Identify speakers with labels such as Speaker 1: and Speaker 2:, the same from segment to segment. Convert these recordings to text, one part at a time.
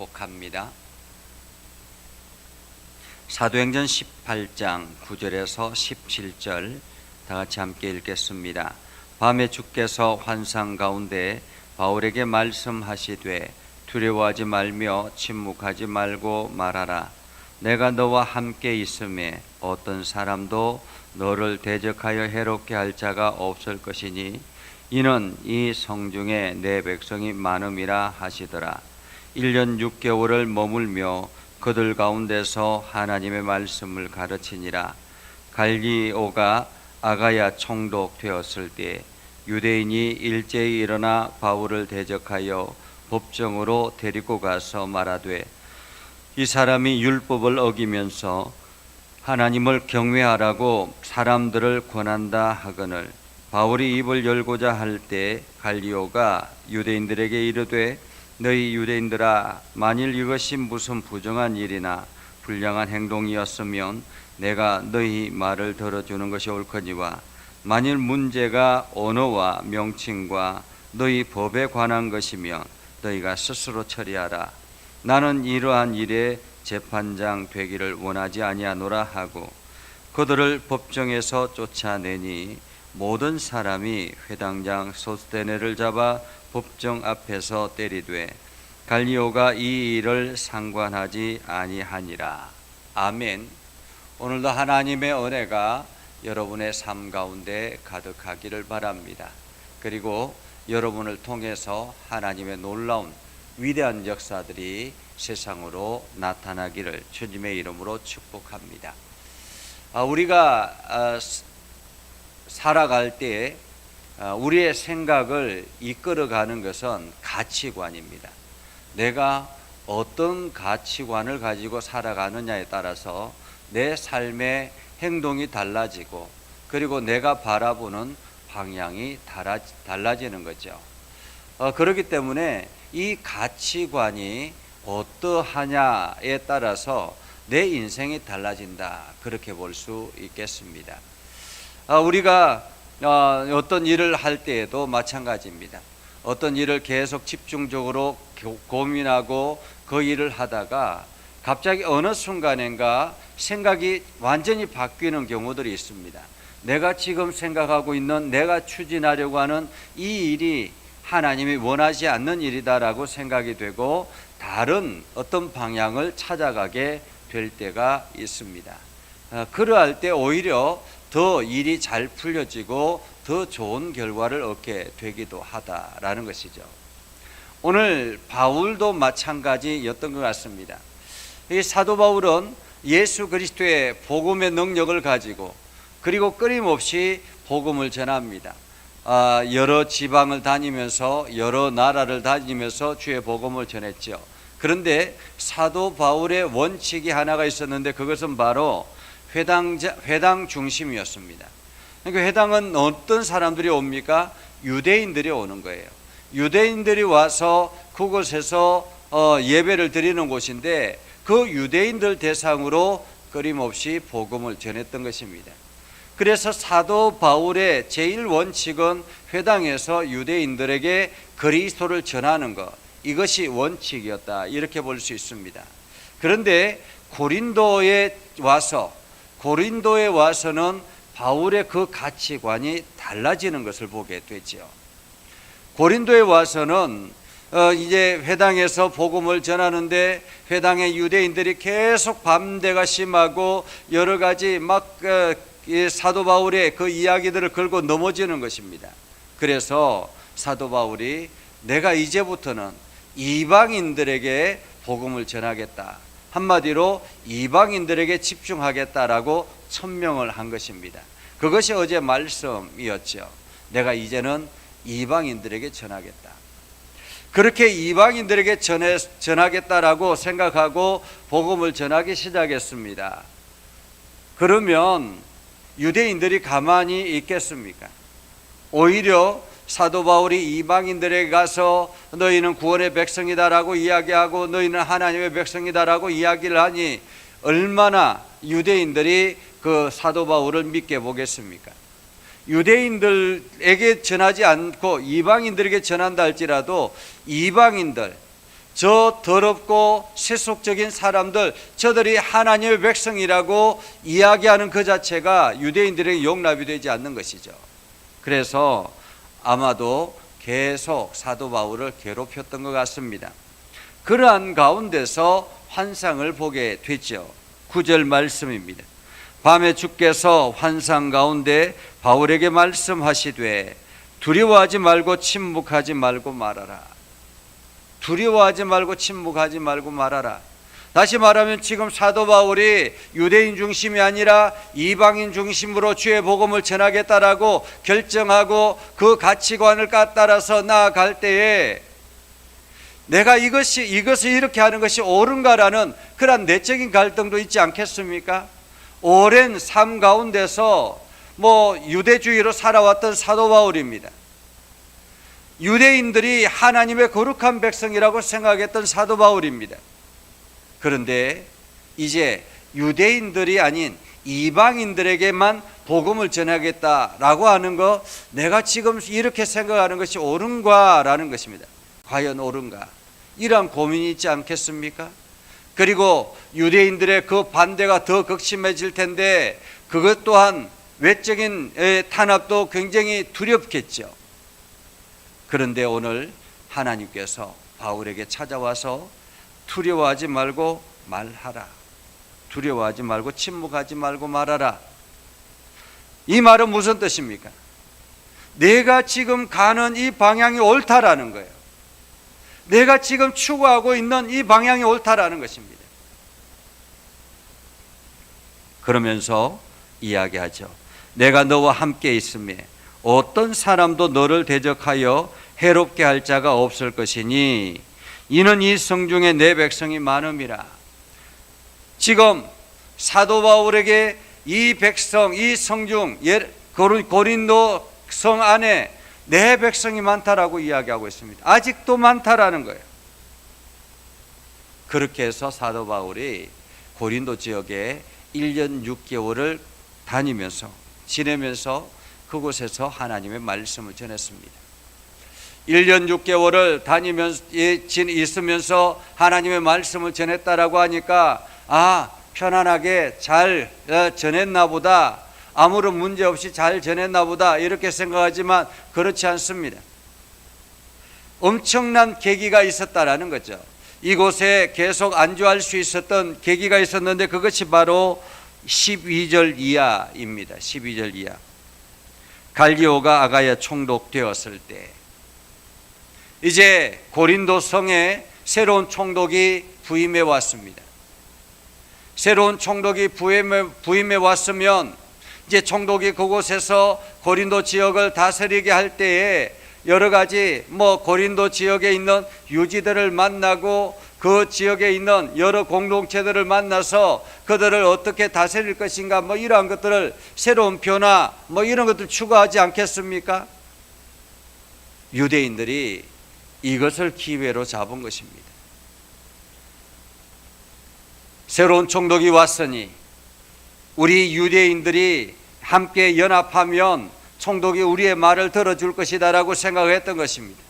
Speaker 1: 복합니다. 사도행전 18장 9절에서 17절 다 같이 함께 읽겠습니다. 밤에 주께서 환상 가운데 바울에게 말씀하시되 두려워하지 말며 침묵하지 말고 말하라. 내가 너와 함께 있음에 어떤 사람도 너를 대적하여 해롭게 할 자가 없을 것이니 이는 이 성중에 내 백성이 많음이라 하시더라. 1년 6개월을 머물며 그들 가운데서 하나님의 말씀을 가르치니라. 갈리오가 아가야 총독 되었을 때 유대인이 일제히 일어나 바울을 대적하여 법정으로 데리고 가서 말하되 이 사람이 율법을 어기면서 하나님을 경외하라고 사람들을 권한다 하거늘 바울이 입을 열고자 할 때 갈리오가 유대인들에게 이르되 너희 유대인들아, 만일 이것이 무슨 부정한 일이나 불량한 행동이었으면 내가 너희 말을 들어주는 것이 옳거니와 만일 문제가 언어와 명칭과 너희 법에 관한 것이면 너희가 스스로 처리하라. 나는 이러한 일에 재판장 되기를 원하지 아니하노라 하고 그들을 법정에서 쫓아내니 모든 사람이 회당장 소스데네를 잡아 법정 앞에서 때리되 갈리오가 이 일을 상관하지 아니하니라. 아멘. 오늘도 하나님의 은혜가 여러분의 삶 가운데 가득하기를 바랍니다. 그리고 여러분을 통해서 하나님의 놀라운 위대한 역사들이 세상으로 나타나기를 주님의 이름으로 축복합니다. 우리가 살아갈 때 우리의 생각을 이끌어가는 것은 가치관입니다. 내가 어떤 가치관을 가지고 살아가느냐에 따라서 내 삶의 행동이 달라지고 그리고 내가 바라보는 방향이 달라지는 거죠. 그렇기 때문에 이 가치관이 어떠하냐에 따라서 내 인생이 달라진다, 그렇게 볼 수 있겠습니다. 우리가 어떤 일을 할 때에도 마찬가지입니다. 어떤 일을 계속 집중적으로 고민하고 그 일을 하다가 갑자기 어느 순간인가 생각이 완전히 바뀌는 경우들이 있습니다. 내가 지금 생각하고 있는, 내가 추진하려고 하는 이 일이 하나님이 원하지 않는 일이다라고 생각이 되고 다른 어떤 방향을 찾아가게 될 때가 있습니다. 그러할 때 오히려 더 일이 잘 풀려지고 더 좋은 결과를 얻게 되기도 하다라는 것이죠. 오늘 바울도 마찬가지였던 것 같습니다. 이 사도 바울은 예수 그리스도의 복음의 능력을 가지고 그리고 끊임없이 복음을 전합니다. 여러 지방을 다니면서 여러 나라를 다니면서 주의 복음을 전했죠. 그런데 사도 바울의 원칙이 하나가 있었는데 그것은 바로 회당 중심이었습니다. 그러니까 회당은 어떤 사람들이 옵니까? 유대인들이 오는 거예요. 유대인들이 와서 그곳에서 예배를 드리는 곳인데 그 유대인들 대상으로 끊임없이 복음을 전했던 것입니다. 그래서 사도 바울의 제일 원칙은 회당에서 유대인들에게 그리스도를 전하는 것, 이것이 원칙이었다, 이렇게 볼 수 있습니다. 그런데 고린도에 와서는 바울의 그 가치관이 달라지는 것을 보게 되죠. 고린도에 와서는 이제 회당에서 복음을 전하는데 회당의 유대인들이 계속 반대가 심하고 여러 가지 사도 바울의 그 이야기들을 걸고 넘어지는 것입니다. 그래서 사도 바울이 내가 이제부터는 이방인들에게 복음을 전하겠다, 한마디로 이방인들에게 집중하겠다라고 천명을 한 것입니다. 그것이 어제 말씀이었죠. 내가 이제는 이방인들에게 전하겠다. 그렇게 이방인들에게 전하겠다라고 생각하고 복음을 전하기 시작했습니다. 그러면 유대인들이 가만히 있겠습니까? 오히려 사도 바울이 이방인들에게 가서 너희는 구원의 백성이다라고 이야기하고 너희는 하나님의 백성이다라고 이야기를 하니 얼마나 유대인들이 그 사도 바울을 믿게 보겠습니까? 유대인들에게 전하지 않고 이방인들에게 전한다 할지라도 이방인들, 저 더럽고 세속적인 사람들, 저들이 하나님의 백성이라고 이야기하는 그 자체가 유대인들에게 용납이 되지 않는 것이죠. 그래서 아마도 계속 사도 바울을 괴롭혔던 것 같습니다. 그러한 가운데서 환상을 보게 됐죠. 9절 말씀입니다. 밤에 주께서 환상 가운데 바울에게 말씀하시되 두려워하지 말고 침묵하지 말고 말하라. 두려워하지 말고 침묵하지 말고 말하라. 다시 말하면 지금 사도 바울이 유대인 중심이 아니라 이방인 중심으로 주의 복음을 전하겠다라고 결정하고 그 가치관을 따라서 나아갈 때에 내가 이것을 이렇게 하는 것이 옳은가라는 그런 내적인 갈등도 있지 않겠습니까? 오랜 삶 가운데서 유대주의로 살아왔던 사도 바울입니다. 유대인들이 하나님의 거룩한 백성이라고 생각했던 사도 바울입니다. 그런데 이제 유대인들이 아닌 이방인들에게만 복음을 전하겠다라고 하는 거, 내가 지금 이렇게 생각하는 것이 옳은가라는 것입니다. 과연 옳은가? 이러한 고민이 있지 않겠습니까? 그리고 유대인들의 그 반대가 더 극심해질 텐데 그것 또한 외적인 탄압도 굉장히 두렵겠죠. 그런데 오늘 하나님께서 바울에게 찾아와서 두려워하지 말고 말하라. 두려워하지 말고 침묵하지 말고 말하라. 이 말은 무슨 뜻입니까? 내가 지금 가는 이 방향이 옳다라는 거예요. 내가 지금 추구하고 있는 이 방향이 옳다라는 것입니다. 그러면서 이야기하죠. 내가 너와 함께 있음에 어떤 사람도 너를 대적하여 해롭게 할 자가 없을 것이니 이는 이 성중에 내 백성이 많음이라. 지금 사도 바울에게 이 백성, 이 성중, 고린도 성 안에 내 백성이 많다라고 이야기하고 있습니다. 아직도 많다라는 거예요. 그렇게 해서 사도 바울이 고린도 지역에 1년 6개월을 지내면서 그곳에서 하나님의 말씀을 전했습니다. 1년 6개월을 있으면서 하나님의 말씀을 전했다라고 하니까 편안하게 잘 전했나 보다, 아무런 문제 없이 잘 전했나 보다 이렇게 생각하지만 그렇지 않습니다. 엄청난 계기가 있었다라는 거죠. 이곳에 계속 안주할 수 있었던 계기가 있었는데 그것이 바로 12절 이하입니다. 12절 이하. 갈리오가 아가야 총독되었을 때 이제 고린도 성에 새로운 총독이 부임해 왔습니다. 새로운 총독이 부임해 왔으면 이제 총독이 그곳에서 고린도 지역을 다스리게 할 때에 여러 가지 고린도 지역에 있는 유지들을 만나고 그 지역에 있는 여러 공동체들을 만나서 그들을 어떻게 다스릴 것인가 이러한 것들을, 새로운 변화 이런 것들 추구하지 않겠습니까? 유대인들이 이것을 기회로 잡은 것입니다. 새로운 총독이 왔으니 우리 유대인들이 함께 연합하면 총독이 우리의 말을 들어줄 것이다 라고 생각했던 것입니다.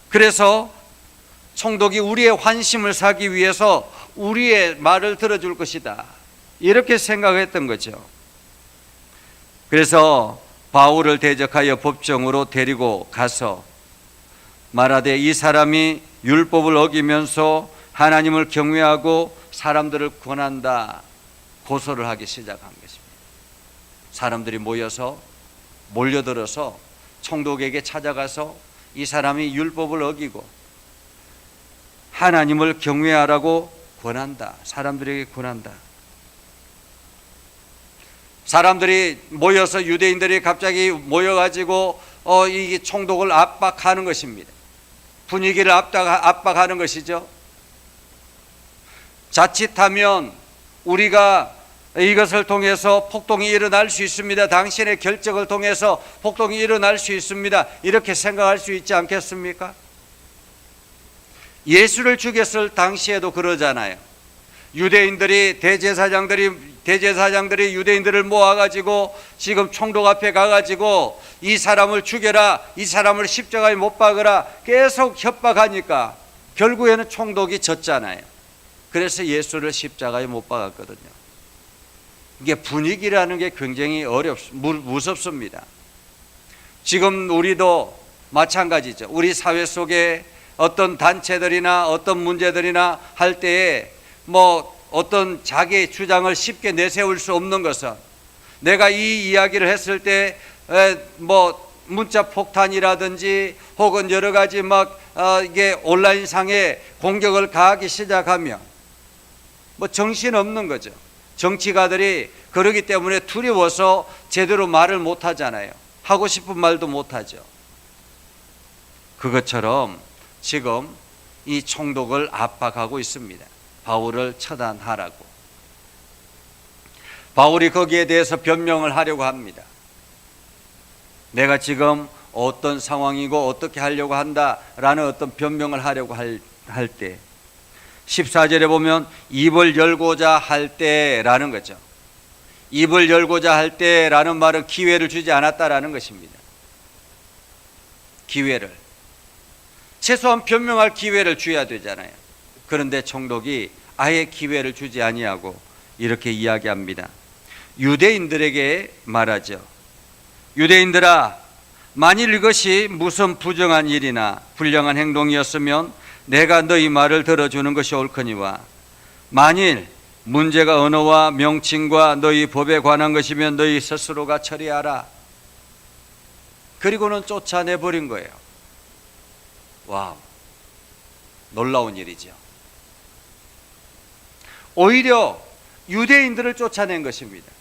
Speaker 1: 그래서 총독이 우리의 환심을 사기 위해서 우리의 말을 들어줄 것이다 이렇게 생각했던 거죠. 그래서 바울을 대적하여 법정으로 데리고 가서 말하되 이 사람이 율법을 어기면서 하나님을 경외하고 사람들을 권한다 고소를 하기 시작한 것입니다. 사람들이 몰려들어서 총독에게 찾아가서 이 사람이 율법을 어기고 하나님을 경외하라고 권한다. 사람들에게 권한다. 사람들이 모여서, 유대인들이 갑자기 모여가지고 이 총독을 압박하는 것입니다. 분위기를 압박하는 것이죠. 자칫하면 우리가 이것을 통해서 폭동이 일어날 수 있습니다. 당신의 결정을 통해서 폭동이 일어날 수 있습니다. 이렇게 생각할 수 있지 않겠습니까? 예수를 죽였을 당시에도 그러잖아요. 유대인들이 대제사장들이 유대인들을 모아가지고 지금 총독 앞에 가가지고 이 사람을 죽여라, 이 사람을 십자가에 못 박으라 계속 협박하니까 결국에는 총독이 졌잖아요. 그래서 예수를 십자가에 못 박았거든요. 이게 분위기라는 게 굉장히 무섭습니다. 지금 우리도 마찬가지죠. 우리 사회 속에 어떤 단체들이나 어떤 문제들이나 할 때에 어떤 자기의 주장을 쉽게 내세울 수 없는 것은, 내가 이 이야기를 했을 때 문자 폭탄이라든지 혹은 여러 가지 이게 온라인상에 공격을 가하기 시작하면 정신없는 거죠. 정치가들이 그러기 때문에 두려워서 제대로 말을 못하잖아요. 하고 싶은 말도 못하죠. 그것처럼 지금 이 총독을 압박하고 있습니다. 바울을 처단하라고. 바울이 거기에 대해서 변명을 하려고 합니다. 내가 지금 어떤 상황이고 어떻게 하려고 한다라는 어떤 변명을 하려고 할 때 14절에 보면 입을 열고자 할 때라는 거죠. 입을 열고자 할 때라는 말은 기회를 주지 않았다라는 것입니다. 기회를, 최소한 변명할 기회를 줘야 되잖아요. 그런데 총독이 아예 기회를 주지 아니하고 이렇게 이야기합니다. 유대인들에게 말하죠. 유대인들아, 만일 이것이 무슨 부정한 일이나 불량한 행동이었으면 내가 너희 말을 들어주는 것이 옳거니와, 만일 문제가 언어와 명칭과 너희 법에 관한 것이면 너희 스스로가 처리하라. 그리고는 쫓아내버린 거예요. 와우, 놀라운 일이죠. 오히려 유대인들을 쫓아낸 것입니다.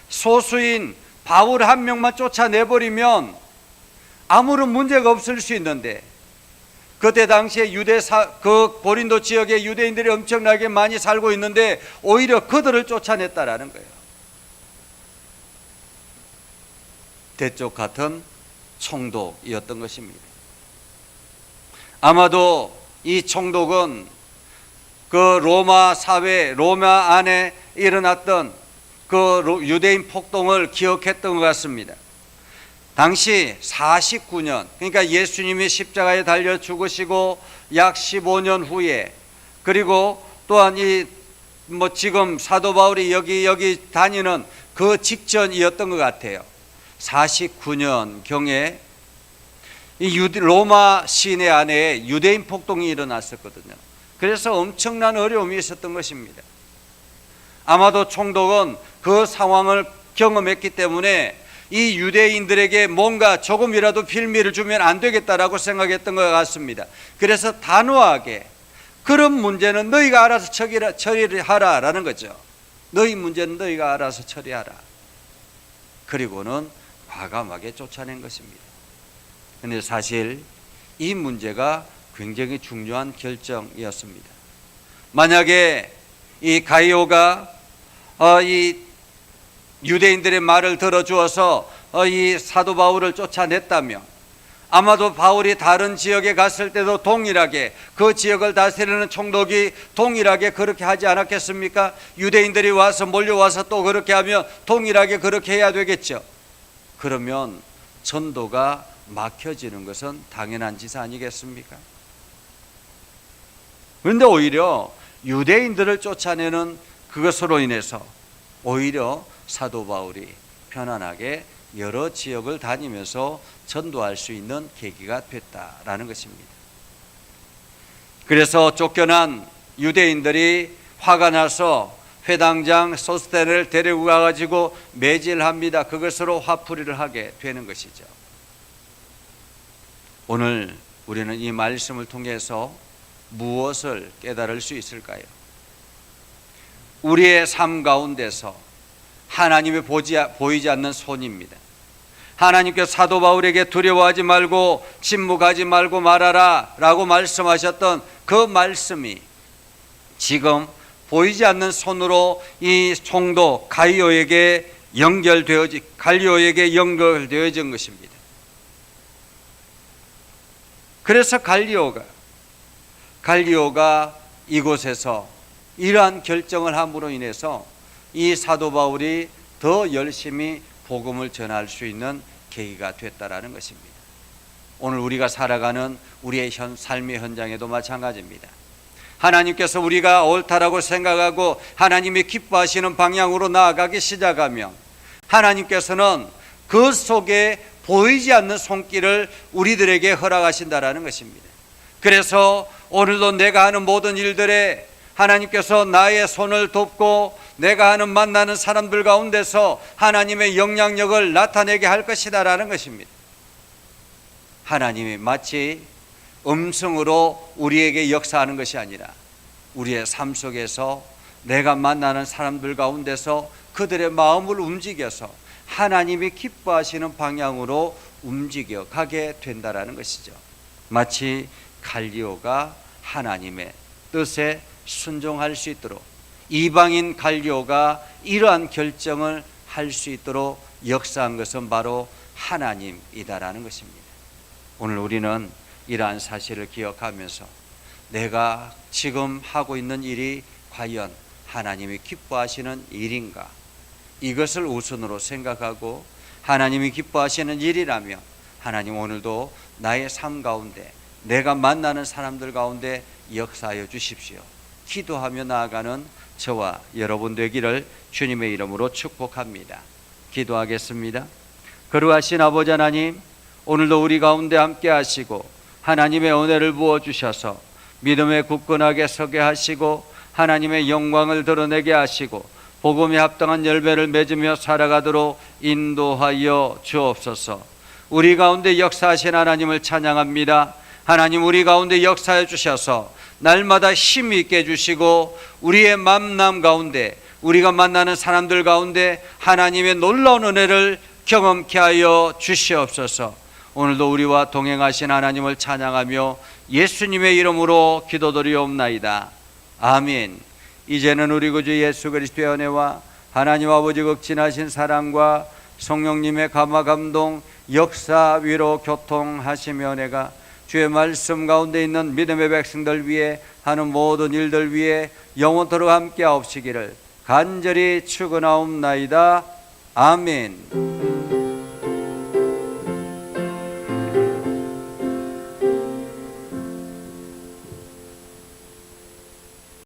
Speaker 1: 소수인 바울 한 명만 쫓아내버리면 아무런 문제가 없을 수 있는데, 그때 당시에 그 고린도 지역에 유대인들이 엄청나게 많이 살고 있는데 오히려 그들을 쫓아냈다라는 거예요. 대쪽 같은 총독이었던 것입니다. 아마도 이 총독은 그 로마 사회, 로마 안에 일어났던 그 유대인 폭동을 기억했던 것 같습니다. 당시 49년, 그러니까 예수님이 십자가에 달려 죽으시고 약 15년 후에, 그리고 또한 지금 사도 바울이 여기 다니는 그 직전이었던 것 같아요. 49년 경에 이 로마 시내 안에 유대인 폭동이 일어났었거든요. 그래서 엄청난 어려움이 있었던 것입니다. 아마도 총독은 그 상황을 경험했기 때문에 이 유대인들에게 뭔가 조금이라도 빌미를 주면 안 되겠다라고 생각했던 것 같습니다. 그래서 단호하게 그런 문제는 너희가 알아서 처리를 하라라는 거죠. 너희 문제는 너희가 알아서 처리하라. 그리고는 과감하게 쫓아낸 것입니다. 그런데 사실 이 문제가 굉장히 중요한 결정이었습니다. 만약에 이 가이오가 이 유대인들의 말을 들어주어서 이 사도 바울을 쫓아냈다면, 아마도 바울이 다른 지역에 갔을 때도 동일하게 그 지역을 다스리는 총독이 동일하게 그렇게 하지 않았겠습니까? 유대인들이 몰려와서 또 그렇게 하면 동일하게 그렇게 해야 되겠죠. 그러면 전도가 막혀지는 것은 당연한 짓 아니겠습니까? 그런데 오히려 유대인들을 쫓아내는 그것으로 인해서 오히려 사도 바울이 편안하게 여러 지역을 다니면서 전도할 수 있는 계기가 됐다라는 것입니다. 그래서 쫓겨난 유대인들이 화가 나서 회당장 소스테네를 데리고 가가지고 매질합니다. 그것으로 화풀이를 하게 되는 것이죠. 오늘 우리는 이 말씀을 통해서 무엇을 깨달을 수 있을까요? 우리의 삶 가운데서 하나님이 보이지 않는 손입니다. 하나님께서 사도 바울에게 두려워하지 말고 침묵하지 말고 말하라 라고 말씀하셨던 그 말씀이 지금 보이지 않는 손으로 이 총독 갈리오에게 연결되어진 것입니다. 그래서 갈리오가 이곳에서 이러한 결정을 함으로 인해서 이 사도 바울이 더 열심히 복음을 전할 수 있는 계기가 됐다라는 것입니다. 오늘 우리가 살아가는 우리의 삶의 현장에도 마찬가지입니다. 하나님께서 우리가 옳다라고 생각하고 하나님이 기뻐하시는 방향으로 나아가기 시작하면 하나님께서는 그 속에 보이지 않는 손길을 우리들에게 허락하신다라는 것입니다. 그래서 오늘도 내가 하는 모든 일들에 하나님께서 나의 손을 돕고 내가 하는 만나는 사람들 가운데서 하나님의 영향력을 나타내게 할 것이다라는 것입니다. 하나님이 마치 음성으로 우리에게 역사하는 것이 아니라 우리의 삶 속에서 내가 만나는 사람들 가운데서 그들의 마음을 움직여서 하나님이 기뻐하시는 방향으로 움직여 가게 된다라는 것이죠. 마치 갈리오가 하나님의 뜻에 순종할 수 있도록 이방인 갈리오가 이러한 결정을 할 수 있도록 역사한 것은 바로 하나님이다라는 것입니다. 오늘 우리는 이러한 사실을 기억하면서 내가 지금 하고 있는 일이 과연 하나님이 기뻐하시는 일인가, 이것을 우선으로 생각하고 하나님이 기뻐하시는 일이라면 하나님 오늘도 나의 삶 가운데 내가 만나는 사람들 가운데 역사하여 주십시오. 기도하며 나아가는 저와 여러분 되기를 주님의 이름으로 축복합니다. 기도하겠습니다. 거룩하신 아버지 하나님, 오늘도 우리 가운데 함께 하시고 하나님의 은혜를 부어주셔서 믿음에 굳건하게 서게 하시고 하나님의 영광을 드러내게 하시고 복음에 합당한 열매를 맺으며 살아가도록 인도하여 주옵소서. 우리 가운데 역사하신 하나님을 찬양합니다. 하나님, 우리 가운데 역사해 주셔서 날마다 힘 있게 해주시고 우리의 만남 가운데 우리가 만나는 사람들 가운데 하나님의 놀라운 은혜를 경험케 하여 주시옵소서. 오늘도 우리와 동행하신 하나님을 찬양하며 예수님의 이름으로 기도드리옵나이다. 아멘. 이제는 우리 구주 예수 그리스도의 은혜와 하나님 아버지 극진하신 사랑과 성령님의 감화 감동 역사 위로 교통하시며 은혜가 주의 말씀 가운데 있는 믿음의 백성들 위해 하는 모든 일들 위해 영원토록 함께 하옵시기를 간절히 축원하옵나이다. 아멘.